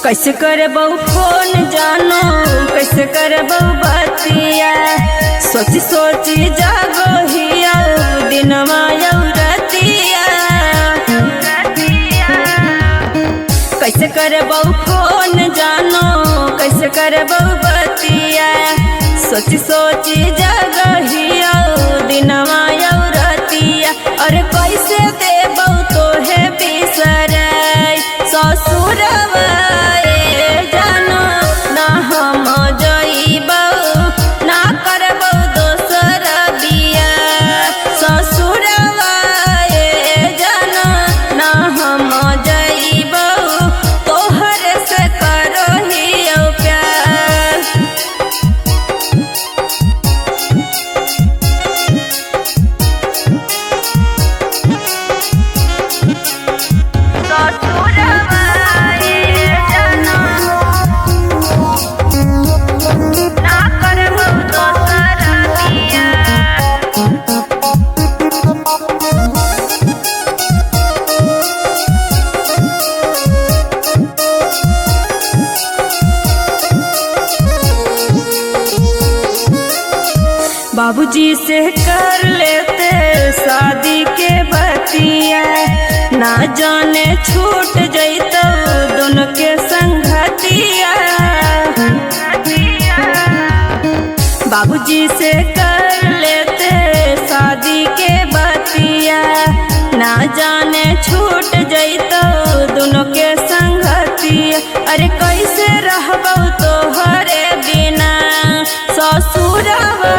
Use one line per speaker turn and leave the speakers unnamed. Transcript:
कैसे करबौ फोन जानो कैसे करबौ बतिया सोची सोची जागो हिया दिनवा रतिया कैसे करबौ फोन जानो कैसे करबौ बतिया सोची सोची जागो हिया दिनवा रतिया अरे कैसे देबौ तोहे बिसराई ससुरवा बाबूजी से कर लेते शादी के बतिया ना जाने छूट जैतो दोनों के संगतिया बाबूजी से कर लेते शादी के बतिया ना जाने छूट जैतो दोनों के संगतिया अरे कैसे रहबौ तोहरे बिना ससुरवा